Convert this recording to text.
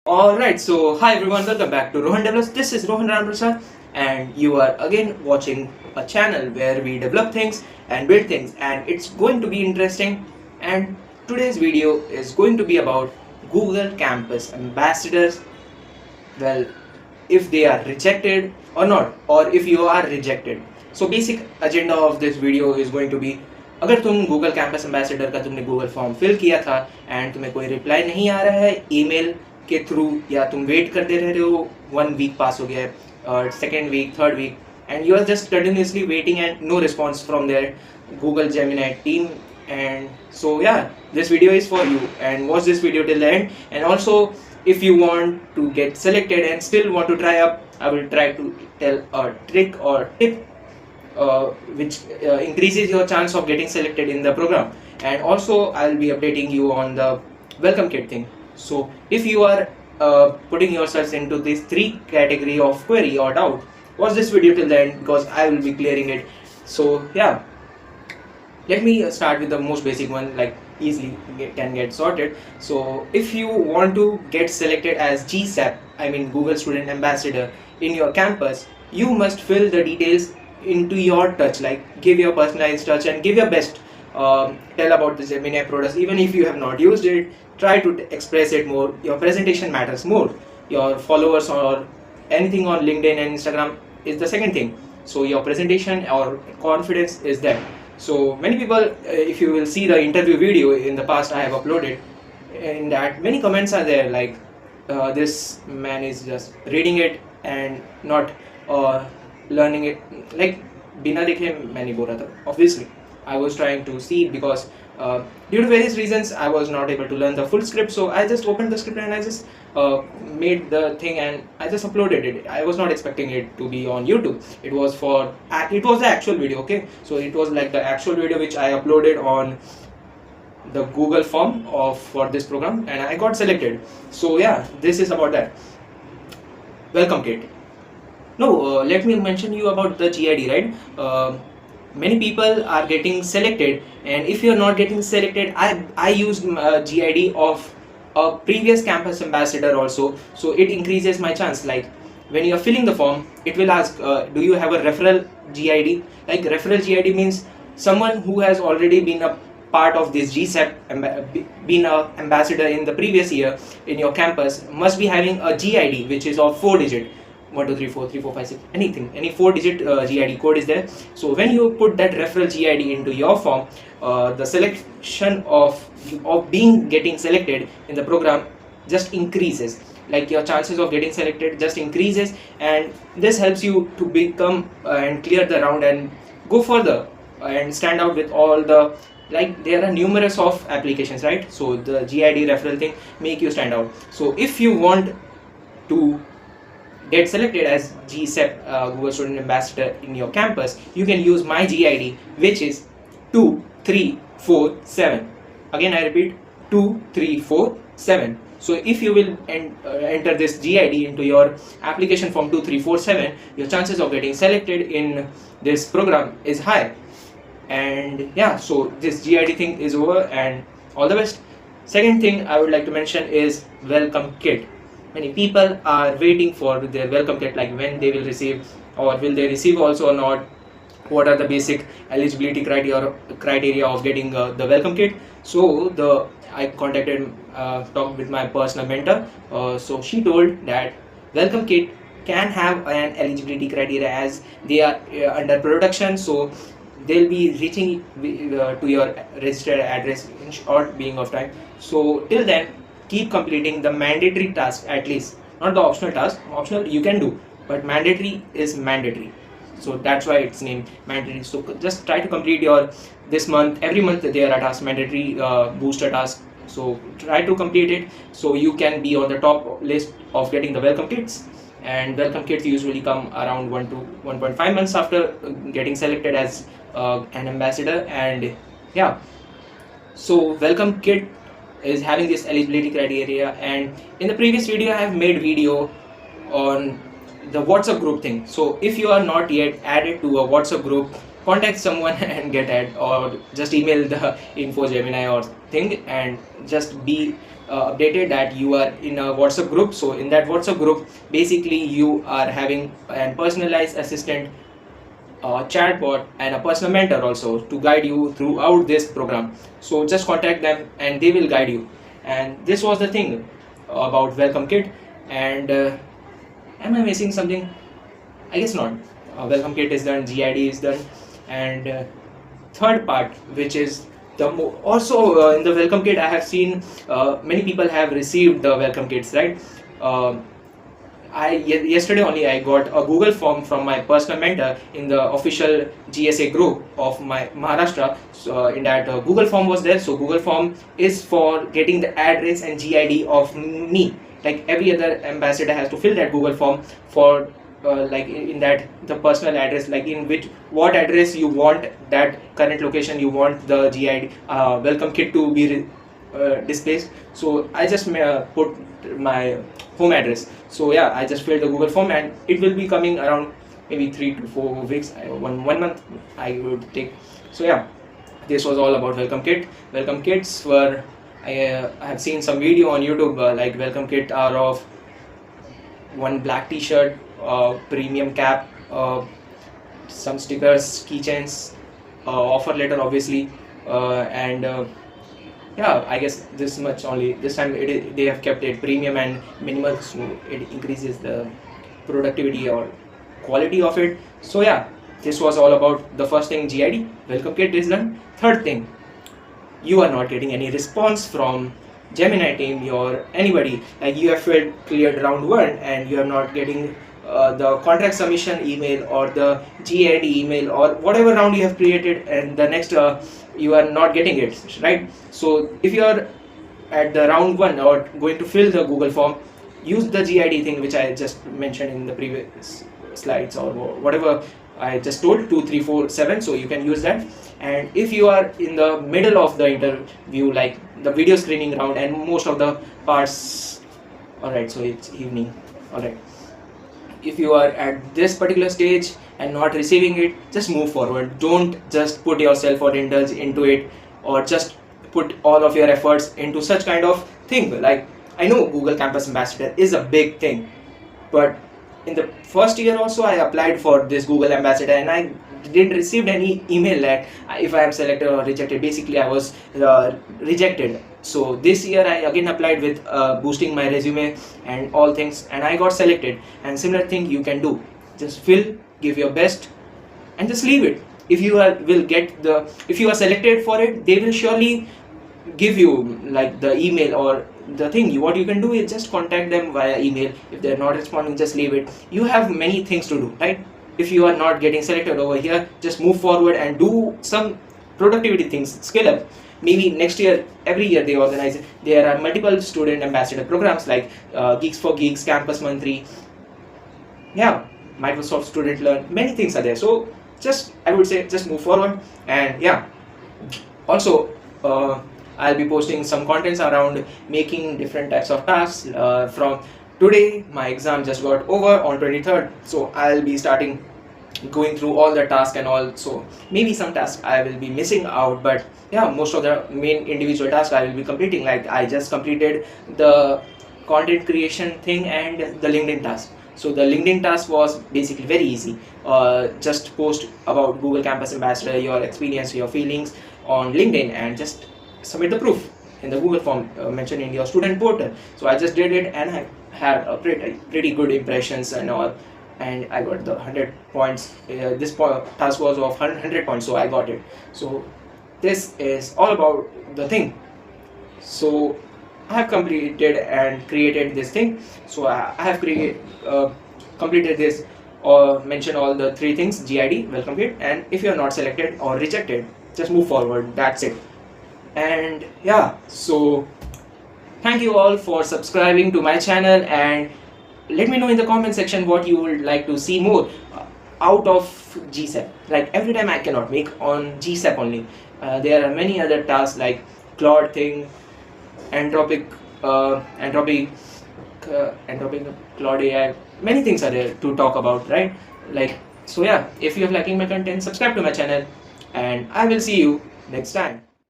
Alright, so hi everyone, welcome back to Rohan Develops. This is Rohan Ramprasad, and you are again watching a channel where we develop things and build things, and it's going to be interesting. And today's video is going to be about Google Campus Ambassadors. Well, if they are rejected or not, or if you are rejected. So basic agenda of this video is going to be, अगर तुम Google campus ambassador का तुमने Google form fill किया था and तुम्हें कोई reply नहीं आ रहा है ईमेल के थ्रू, या तुम वेट करते रह रहे हो, 1 वीक पास हो गया है, second week, third week, and you are just continuously waiting and no response from there Google Gemini team. And so yeah, this video is for you, and watch this video till the end. And also, if you want to get selected and still want to try up, I will try to tell a trick or tip which increases your chance of getting selected in the program. And also I'll be updating you on the welcome kit thing. So if you are putting yourselves into these three category of query or doubt, watch this video till the end because I will be clearing it. So yeah, let me start with the most basic one, like easily can get sorted. So if you want to get selected as GSAP, I mean Google Student Ambassador, in your campus, you must fill the details into your touch, like give your personalized touch and give your best. Tell about the Gemini products, even if you have not used it, try to express it more. Your presentation matters more. Your followers or anything on LinkedIn and Instagram is the second thing. So your presentation or confidence is there. So many people, if you will see the interview video in the past I have uploaded, in that many comments are there like this man is just reading it and not learning it, like बिना देखे मैं नहीं बोल रहा था. Obviously I was trying to see, because due to various reasons I was not able to learn the full script, so I just opened the script and I just made the thing and I just uploaded it. I was not expecting it to be on YouTube. It was the actual video, okay? So it was like the actual video which I uploaded on the Google form for this program, and I got selected. So yeah, this is about that. Welcome kit. No, let me mention you about the GID, right? Many people are getting selected, and if you are not getting selected, I used GID of a previous campus ambassador also, so it increases my chance. Like when you are filling the form, it will ask, do you have a referral GID? Like referral GID means someone who has already been a part of this GSAP, been an ambassador in the previous year in your campus, must be having a GID which is of 4-digit. 1 2 3 4 3 4 5 6, anything, any 4-digit GID code is there. So when you put that referral GID into your form, the selection of getting selected in the program just increases. Like your chances of getting selected just increases, and this helps you to become and clear the round and go further and stand out with all the, like there are numerous of applications, right? So the GID referral thing make you stand out. So if you want to get selected as GSAP, Google Student Ambassador in your campus, you can use my GID, which is 2347. Again I repeat, 2347. So if you will enter this GID into your application form 2347, your chances of getting selected in this program is high. And yeah, so this GID thing is over, and all the best. Second thing I would like to mention is welcome kit. Many people are waiting for their welcome kit, like when they will receive, or will they receive also or not, what are the basic eligibility criteria of getting the welcome kit. So I contacted, talked with my personal mentor, so she told that welcome kit can have an eligibility criteria as they are under production, so they'll be reaching to your registered address in short being of time. So till then, keep completing the mandatory task at least, not the optional task. Optional you can do, but mandatory is mandatory, so that's why it's named mandatory. So just try to complete your this month, every month there are tasks, mandatory booster task, so try to complete it so you can be on the top list of getting the welcome kits. And welcome kits usually come around 1 to 1.5 months after getting selected as an ambassador. And yeah, so welcome kit is having this eligibility criteria. And in the previous video I have made video on the WhatsApp group thing. So if you are not yet added to a WhatsApp group, contact someone and get added, or just email the info Gemini or thing and just be updated that you are in a WhatsApp group. So in that WhatsApp group, basically you are having a personalized assistant, a chatbot, and a personal mentor also to guide you throughout this program. So just contact them and they will guide you. And this was the thing about Welcome Kit. And am I missing something? I guess not. Welcome Kit is done, GID is done, and third part, which is the also in the Welcome Kit, I have seen many people have received the Welcome Kits, right? Yesterday only I got a Google form from my personal mentor in the official GSA group of my Maharashtra. So in that Google form was there. So Google form is for getting the address and GID of me. Like every other ambassador has to fill that Google form for like in that the personal address, like in which what address you want, that current location you want the GID Welcome Kit to be displaced. So I just put my home address. So yeah, I just filled the Google form and it will be coming around maybe 3 to 4 weeks, one month I would take. So yeah, this was all about Welcome Kit. Welcome Kits were, I have seen some video on YouTube like Welcome Kit are of one black t-shirt, premium cap, some stickers, keychains, offer letter obviously, and yeah, I guess this much only. This time they have kept it premium and minimal, so it increases the productivity or quality of it. So yeah, this was all about the first thing, GID. Welcome Kit is done. Third thing, you are not getting any response from Gemini team or anybody. Like you have cleared round 1 and you are not getting the contract submission email or the GID email or whatever round you have created, and the next you are not getting it, right? So if you are at the round 1 or going to fill the Google form, use the GID thing which I just mentioned in the previous slides or whatever I just told, 2 3 4 7. So you can use that. And if you are in the middle of the interview, like the video screening round and most of the parts, alright, so it's evening, alright, if you are at this particular stage and not receiving it, just move forward. Don't just put yourself or indulge into it, or just put all of your efforts into such kind of thing. Like I know Google Campus Ambassador is a big thing, but in the first year also I applied for this Google Ambassador and I didn't receive any email that if I am selected or rejected. Basically I was rejected. So this year I again applied with boosting my resume and all things, and I got selected. And similar thing you can do, just fill, give your best, and just leave it. If you if you are selected for it, they will surely give you like the email or the thing. What you can do is just contact them via email. If they're not responding, just leave it. You have many things to do, right? If you are not getting selected over here, just move forward and do some productivity things, scale up. Maybe next year, every year they organize it. There are multiple student ambassador programs like Geeks for Geeks, Campus Monthly, yeah, Microsoft Student Learn, many things are there. So just, I would say, just move forward. And yeah, also I'll be posting some contents around making different types of tasks. From today, my exam just got over on 23rd, so I'll be starting going through all the tasks and all. So maybe some tasks I will be missing out, but yeah, most of the main individual tasks I will be completing. Like I just completed the content creation thing and the LinkedIn task. So the LinkedIn task was basically very easy. Just post about Google Campus Ambassador, your experience, your feelings on LinkedIn, and just submit the proof in the Google form mentioned in your student portal. So I just did it and I had a pretty good impressions and all, and I got the 100 points. This task was of 100 points, so I got it. So this is all about the thing. So I have completed and created this thing. So I have completed this or mentioned all the 3 things: GID, Welcome Kit, and if you are not selected or rejected, just move forward. That's it. And yeah, so thank you all for subscribing to my channel, and let me know in the comment section what you would like to see more out of GSAP. Like every time I cannot make on GSAP only. There are many other tasks like Claude thing, Anthropic Claude AI. Many things are there to talk about, right? Like, so yeah, if you are liking my content, subscribe to my channel, and I will see you next time.